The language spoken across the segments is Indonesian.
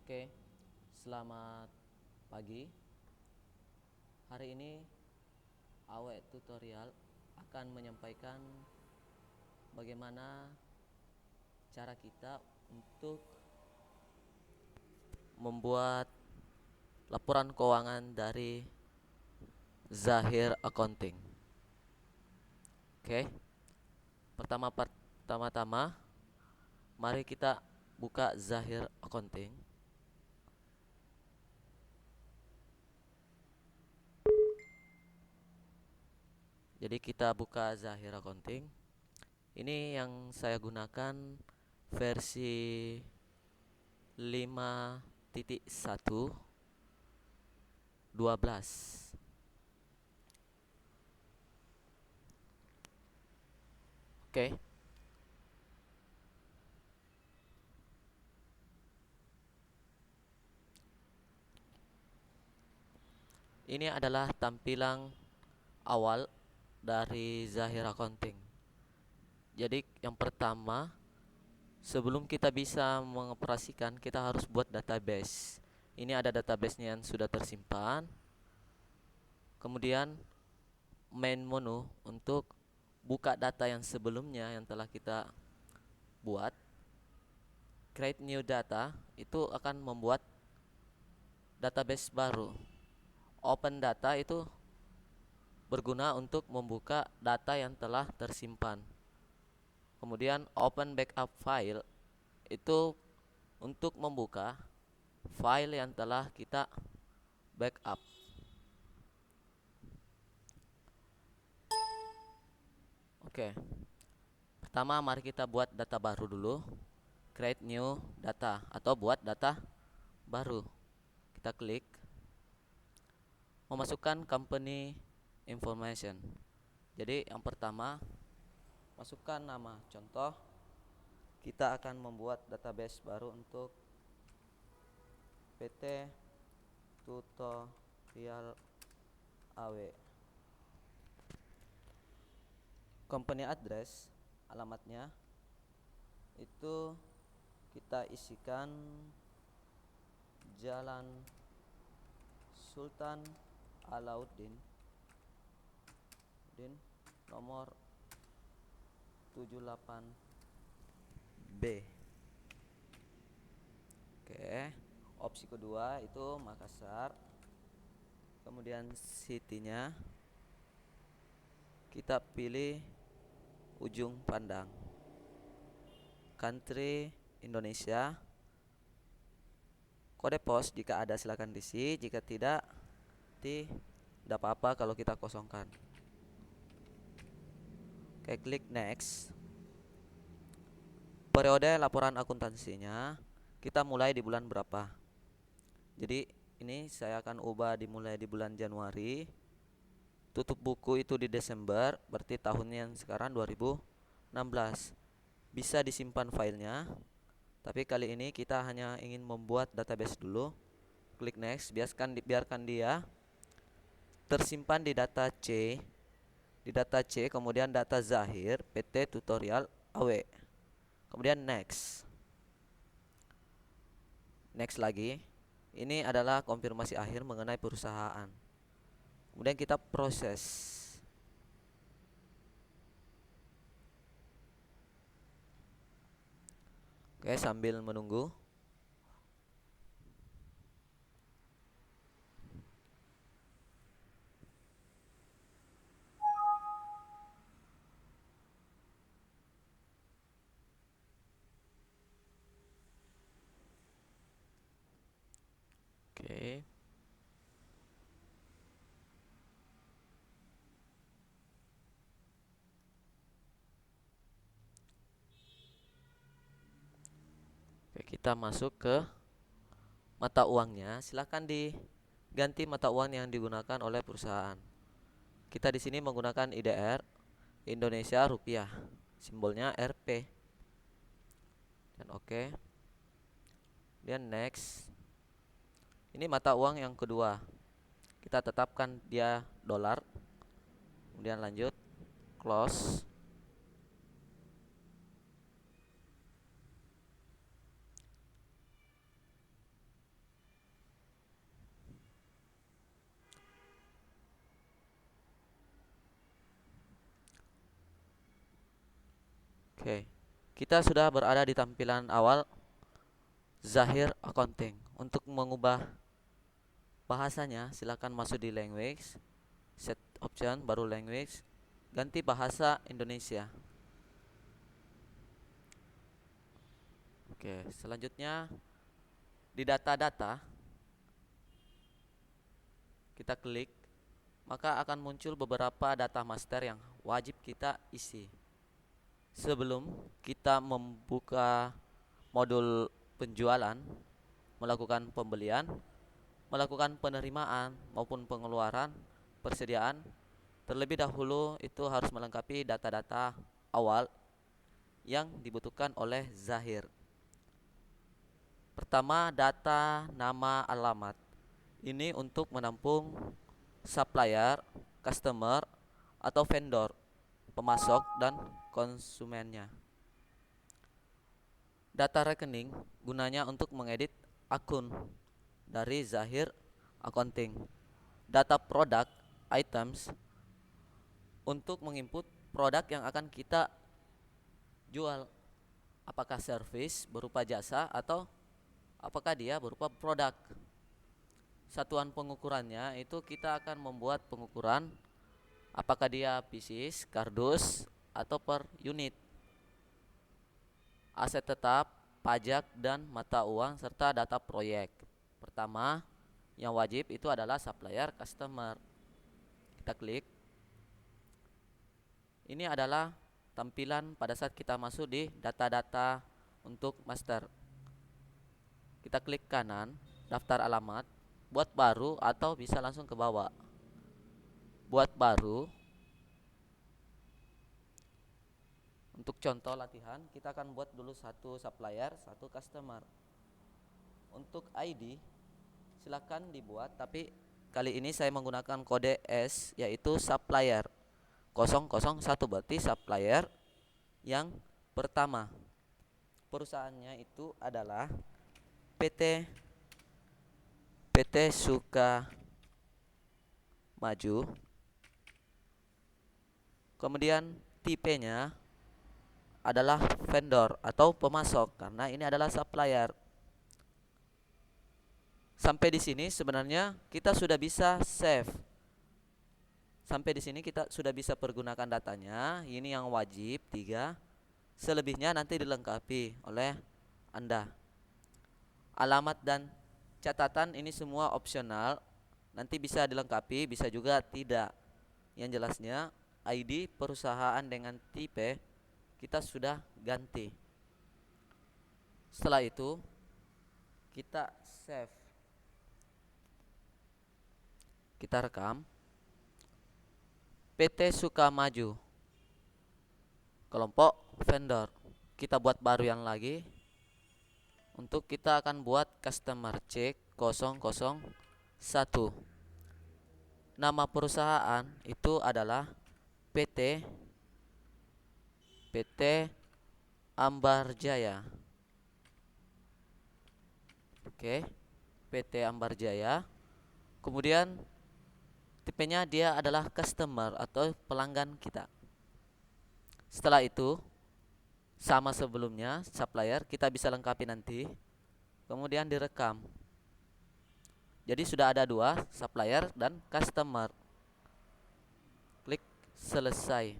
Oke, selamat pagi. Hari ini Awek Tutorial akan menyampaikan bagaimana cara kita untuk membuat laporan keuangan dari Zahir Accounting. Oke, pertama-tama mari kita buka Zahir Accounting. Jadi kita buka Zahir Accounting. Ini yang saya gunakan versi 5.1.12. Oke. Ini adalah tampilan awal dari Zahir Accounting. Jadi yang pertama, sebelum kita bisa mengoperasikan, kita harus buat database. Ini ada database-nya yang sudah tersimpan. Kemudian main menu untuk buka data yang sebelumnya yang telah kita buat. Create new data itu akan membuat database baru. Open data itu berguna untuk membuka data yang telah tersimpan. Kemudian open backup file itu untuk membuka file yang telah kita backup. Oke. Pertama mari kita buat data baru dulu. Create new data atau buat data baru. Kita klik memasukkan company information. Jadi yang pertama masukkan nama. Contoh, kita akan membuat database baru untuk PT Tutorial AW. Company address, alamatnya itu kita isikan Jalan Sultan Alauddin nomor 78B. Oke, opsi kedua itu Makassar. Kemudian city-nya kita pilih ujung pandang. Country Indonesia. Kode pos jika ada silakan diisi, jika tidak tidak apa-apa kalau kita kosongkan. Oke, klik next. Periode laporan akuntansinya kita mulai di bulan berapa. Jadi ini saya akan ubah dimulai di bulan Januari. Tutup buku itu di Desember, berarti tahunnya yang sekarang 2016. Bisa disimpan filenya, tapi kali ini kita hanya ingin membuat database dulu. Klik next, biarkan dia tersimpan di data C. Di data C, kemudian data Zahir PT Tutorial AW. Kemudian next. Next lagi. Ini adalah konfirmasi akhir mengenai perusahaan. Kemudian kita proses. Oke, sambil menunggu. Oke. Oke, kita masuk ke mata uangnya. Silahkan diganti mata uang yang digunakan oleh perusahaan. Kita di sini menggunakan IDR Indonesia Rupiah. Simbolnya Rp. Dan oke. Dan next. Ini mata uang yang kedua. Kita tetapkan dia dolar. Kemudian lanjut close. Oke, kita sudah berada di tampilan awal Zahir Accounting. Untuk mengubah bahasanya, silakan masuk di language, set option, baru language, ganti bahasa Indonesia. Oke, selanjutnya di data-data kita klik, maka akan muncul beberapa data master yang wajib kita isi. Sebelum kita membuka modul penjualan, melakukan pembelian, melakukan penerimaan maupun pengeluaran, persediaan, terlebih dahulu itu harus melengkapi data-data awal yang dibutuhkan oleh Zahir. Pertama, data nama alamat. Ini untuk menampung supplier, customer, atau vendor, pemasok, dan konsumennya. Data rekening gunanya untuk mengedit akun dari Zahir Accounting. Data produk, items, untuk menginput produk yang akan kita jual. Apakah service berupa jasa atau apakah dia berupa produk. Satuan pengukurannya itu kita akan membuat pengukuran apakah dia pieces, kardus, atau per unit. Aset tetap, pajak, dan mata uang serta data proyek. Pertama, yang wajib itu adalah supplier customer. Kita klik. Ini adalah tampilan pada saat kita masuk di data-data untuk master. Kita klik kanan, daftar alamat, buat baru atau bisa langsung ke bawah. Buat baru. Untuk contoh latihan, kita akan buat dulu satu supplier, satu customer. Untuk ID, silakan dibuat, tapi kali ini saya menggunakan kode S, yaitu supplier 001, berarti supplier yang pertama. Perusahaannya itu adalah PT Suka Maju. Kemudian tipenya adalah vendor atau pemasok karena ini adalah supplier. Sampai di sini sebenarnya kita sudah bisa save. Sampai di sini kita sudah bisa pergunakan datanya. Ini yang wajib 3. Selebihnya nanti dilengkapi oleh Anda. Alamat dan catatan ini semua opsional. Nanti bisa dilengkapi, bisa juga tidak. Yang jelasnya ID perusahaan dengan tipe kita sudah ganti. Setelah itu kita save. Kita rekam. PT Suka Maju, kelompok vendor. Kita buat baru yang lagi. Untuk kita akan buat customer C001. Nama perusahaan itu adalah PT Ambarjaya. Oke, PT Ambarjaya. Kemudian tipenya dia adalah customer atau pelanggan kita. Setelah itu sama sebelumnya supplier kita bisa lengkapi nanti. Kemudian direkam. Jadi sudah ada 2, supplier dan customer. Klik selesai.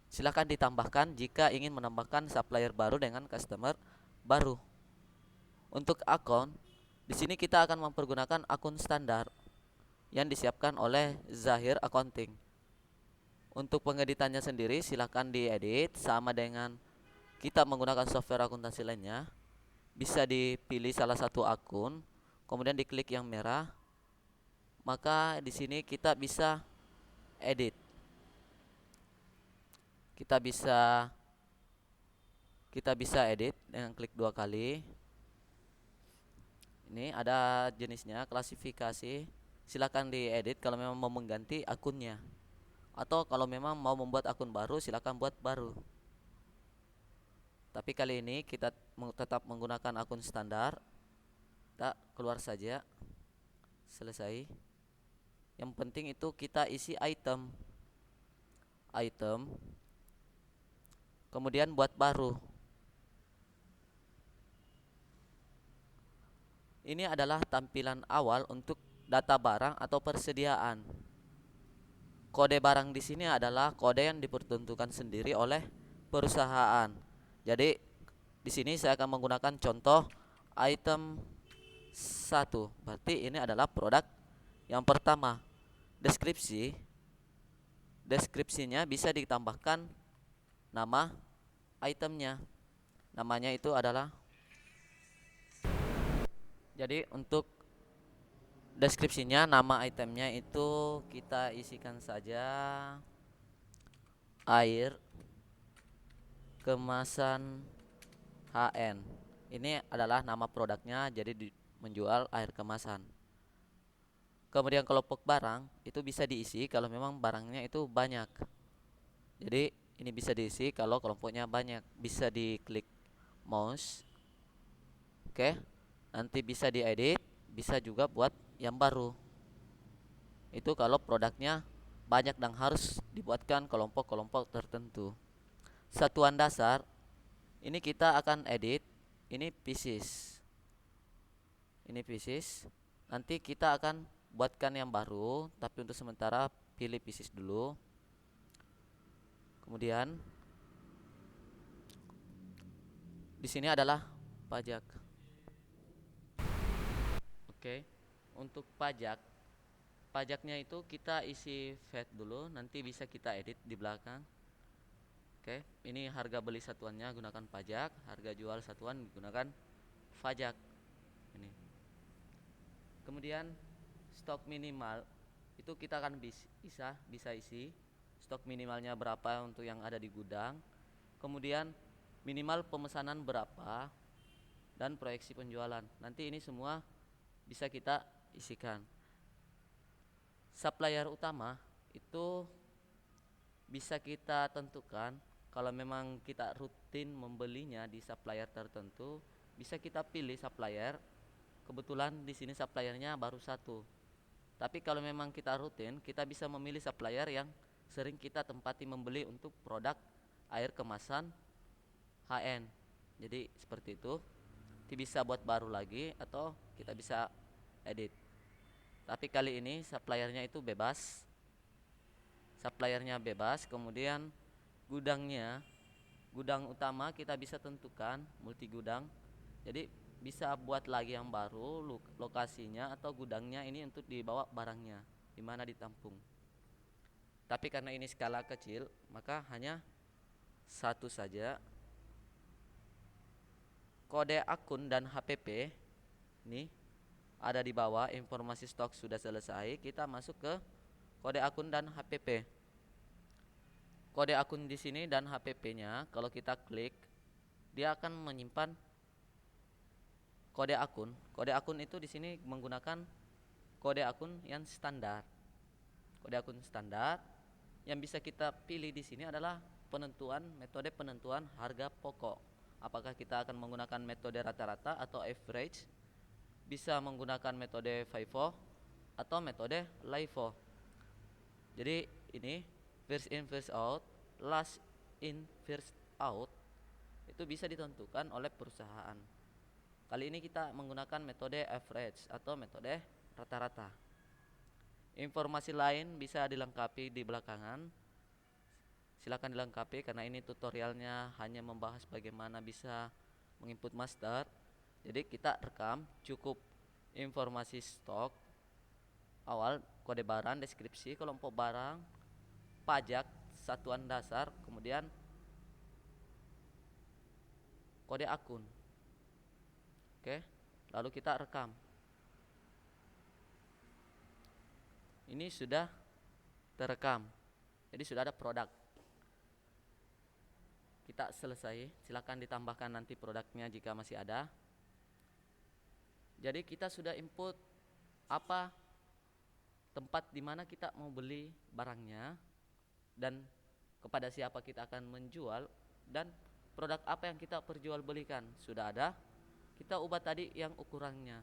Silakan ditambahkan jika ingin menambahkan supplier baru dengan customer baru. Untuk akun, di sini kita akan mempergunakan akun standar yang disiapkan oleh Zahir Accounting. Untuk pengeditannya sendiri silakan diedit sama dengan kita menggunakan software akuntansi lainnya. Bisa dipilih salah satu akun, kemudian diklik yang merah. Maka di sini kita bisa edit. Kita bisa edit dengan klik 2 kali. Ini ada jenisnya, klasifikasi. Silakan diedit kalau memang mau mengganti akunnya. Atau kalau memang mau membuat akun baru, silakan buat baru. Tapi kali ini kita tetap menggunakan akun standar. Kita keluar saja. Selesai. Yang penting itu kita isi item. kemudian buat baru. Ini adalah tampilan awal untuk data barang atau persediaan. Kode barang di sini adalah kode yang dipertentukan sendiri oleh perusahaan. Jadi di sini saya akan menggunakan contoh item 1. Berarti ini adalah produk yang pertama. Deskripsinya bisa ditambahkan nama itemnya. Namanya itu adalah, jadi untuk deskripsinya, nama itemnya itu kita isikan saja air kemasan HN. Ini adalah nama produknya, jadi menjual air kemasan. Kemudian kelompok barang itu bisa diisi kalau memang barangnya itu banyak. Jadi ini bisa diisi kalau kelompoknya banyak. Bisa diklik mouse. Oke. Nanti bisa diedit, bisa juga buat yang baru. Itu kalau produknya banyak dan harus dibuatkan kelompok-kelompok tertentu. Satuan dasar ini kita akan edit. Ini pieces. Nanti kita akan buatkan yang baru, tapi untuk sementara pilih pieces dulu. Kemudian di sini adalah pajak. Oke. Untuk pajaknya itu kita isi VAT dulu, nanti bisa kita edit di belakang. Oke, ini harga beli satuannya gunakan pajak, harga jual satuan gunakan pajak. Ini. Kemudian stok minimal itu kita akan bisa isi stok minimalnya berapa untuk yang ada di gudang. Kemudian minimal pemesanan berapa dan proyeksi penjualan. Nanti ini semua bisa kita isikan. Supplier utama itu bisa kita tentukan. Kalau memang kita rutin membelinya di supplier tertentu, bisa kita pilih supplier. Kebetulan di sini suppliernya baru satu. Tapi kalau memang kita rutin, kita bisa memilih supplier yang sering kita tempati membeli untuk produk air kemasan HN. Jadi seperti itu. Kita bisa buat baru lagi atau kita bisa edit. Tapi kali ini suppliernya itu bebas. Kemudian gudang utama kita bisa tentukan multi gudang. Jadi bisa buat lagi yang baru lokasinya atau gudangnya ini untuk dibawa barangnya di mana ditampung. Tapi karena ini skala kecil, maka hanya satu saja. Kode akun dan HPP ini ada di bawah. Informasi stok sudah selesai. Kita masuk ke kode akun dan HPP. Kode akun di sini dan HPP-nya kalau kita klik, dia akan menyimpan kode akun. Kode akun itu di sini menggunakan kode akun yang standar. Kode akun standar yang bisa kita pilih di sini adalah metode penentuan harga pokok. Apakah kita akan menggunakan metode rata-rata atau average? Bisa menggunakan metode FIFO atau metode LIFO. Jadi ini first in first out, last in first out itu bisa ditentukan oleh perusahaan. Kali ini kita menggunakan metode average atau metode rata-rata. Informasi lain bisa dilengkapi di belakangan. Silakan dilengkapi karena ini tutorialnya hanya membahas bagaimana bisa menginput master. Jadi kita rekam cukup informasi stok awal, kode barang, deskripsi, kelompok barang, pajak, satuan dasar, kemudian kode akun. Oke, lalu kita rekam. Ini sudah terekam. Jadi sudah ada produk. Kita selesai. Silakan ditambahkan nanti produknya jika masih ada. Jadi kita sudah input apa tempat di mana kita mau beli barangnya dan kepada siapa kita akan menjual dan produk apa yang kita perjualbelikan. Sudah ada. Kita ubah tadi yang ukurannya.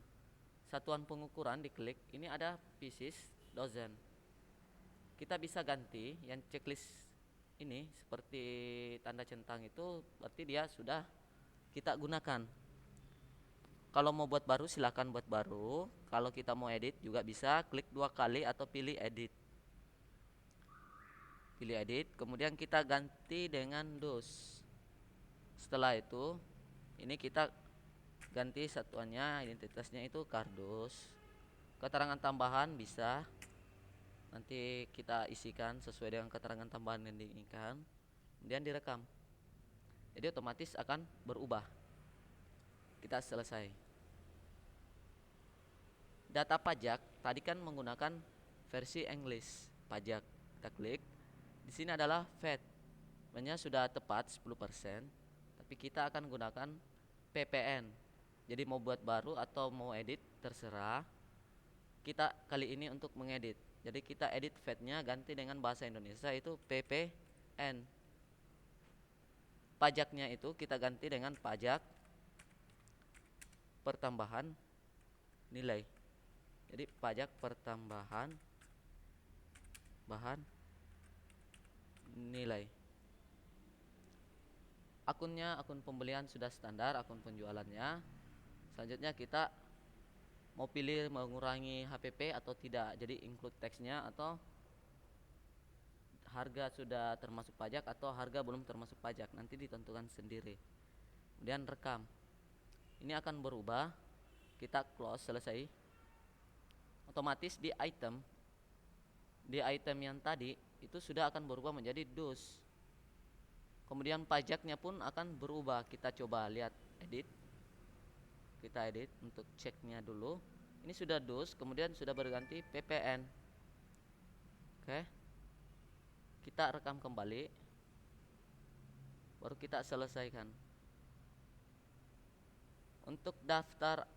Satuan pengukuran diklik. Ini ada pieces, dozen. Kita bisa ganti yang checklist ini seperti tanda centang itu berarti dia sudah kita gunakan. Kalau mau buat baru silahkan buat baru. Kalau kita mau edit juga bisa, klik 2 kali atau pilih edit. Pilih edit, kemudian kita ganti dengan dos. Setelah itu, ini kita ganti satuannya, identitasnya itu kardus. Keterangan tambahan bisa nanti kita isikan sesuai dengan keterangan tambahan yang diinginkan. Kemudian direkam. Jadi otomatis akan berubah. Kita selesai. Data pajak tadi kan menggunakan versi English pajak. Kita klik. Di sini adalah VAT. Sebenarnya sudah tepat 10%, tapi kita akan gunakan PPN. Jadi mau buat baru atau mau edit terserah. Kita kali ini untuk mengedit. Jadi kita edit VAT-nya ganti dengan bahasa Indonesia itu PPN. Pajaknya itu kita ganti dengan pajak pertambahan nilai. Jadi pajak pertambahan bahan nilai. Akunnya akun pembelian sudah standar, akun penjualannya. Selanjutnya kita mau pilih mengurangi HPP atau tidak. Jadi include teksnya atau harga sudah termasuk pajak atau harga belum termasuk pajak. Nanti ditentukan sendiri. Kemudian rekam. Ini akan berubah. Kita close, selesai. Otomatis di item yang tadi itu sudah akan berubah menjadi dus. Kemudian pajaknya pun akan berubah. Kita coba lihat edit. Kita edit untuk ceknya dulu. Ini sudah dus, kemudian sudah berganti PPN. Oke. Kita rekam kembali. Baru kita selesaikan. Untuk daftar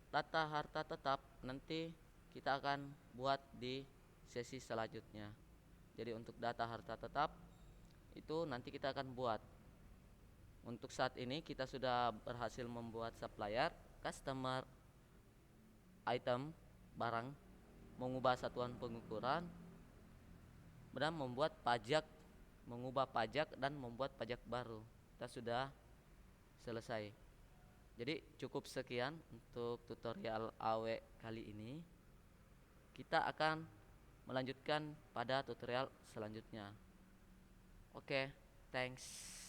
data harta tetap nanti kita akan buat di sesi selanjutnya. Jadi untuk data harta tetap itu nanti kita akan buat. Untuk saat ini kita sudah berhasil membuat supplier, customer, item, barang, mengubah satuan pengukuran, dan membuat pajak, mengubah pajak dan membuat pajak baru. Kita sudah selesai. Jadi cukup sekian untuk tutorial AW kali ini. Kita akan melanjutkan pada tutorial selanjutnya. Oke, thanks.